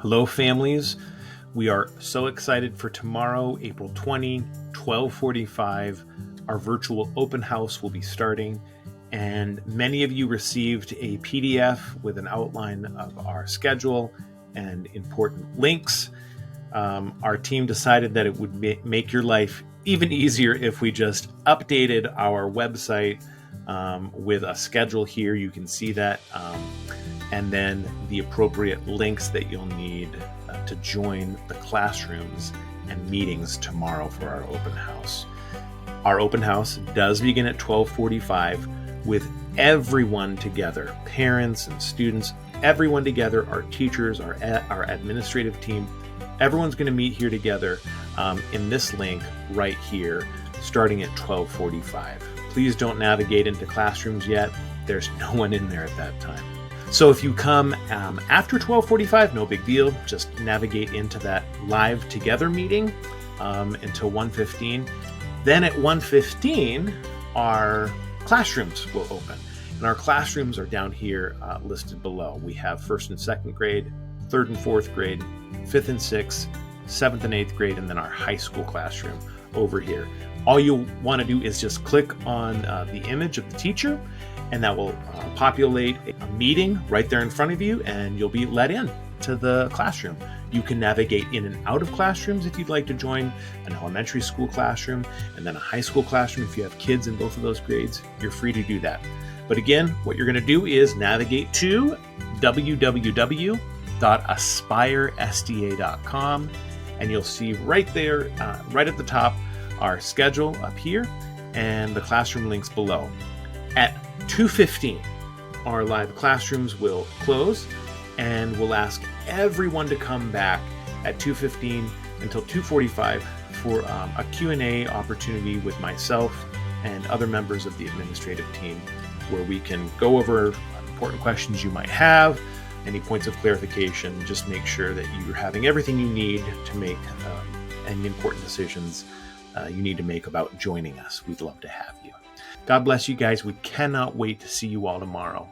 Hello, families. We are so excited for tomorrow, April 20, 12:45. Our virtual open house will be starting, and many of you received a PDF with an outline of our schedule and important links. Our team decided that it would make your life even easier if we just updated our website with a schedule here. You can see that. And then the appropriate links that you'll need to join the classrooms and meetings tomorrow for our open house. Our open house does begin at 12:45 with everyone together, parents and students, everyone together, our teachers, our administrative team. Everyone's going to meet here together in this link right here, starting at 12:45. Please don't navigate into classrooms yet. There's no one in there at that time. So if you come after 12:45, no big deal. Just navigate into that live together meeting until 1:15. Then at 1:15, our classrooms will open. And our classrooms are down here listed below. We have 1st and 2nd grade, 3rd and 4th grade, 5th and 6th, 7th and 8th grade, and then our high school classroom over here. All you'll want to do is just click on the image of the teacher, and that will populate a meeting right there in front of you, and you'll be let in to the classroom. You can navigate in and out of classrooms if you'd like to join an elementary school classroom and then a high school classroom. If you have kids in both of those grades, you're free to do that. But again, what you're going to do is navigate to www.aspiresda.com, and you'll see right there, right at the top, our schedule up here and the classroom links below. At 2:15, our live classrooms will close, and we'll ask everyone to come back at 2:15 until 2:45 for a Q&A opportunity with myself and other members of the administrative team, where we can go over important questions you might have, any points of clarification. Just make sure that you're having everything you need to make any important decisions you need to make about joining us. We'd love to have you. God bless you guys. We cannot wait to see you all tomorrow.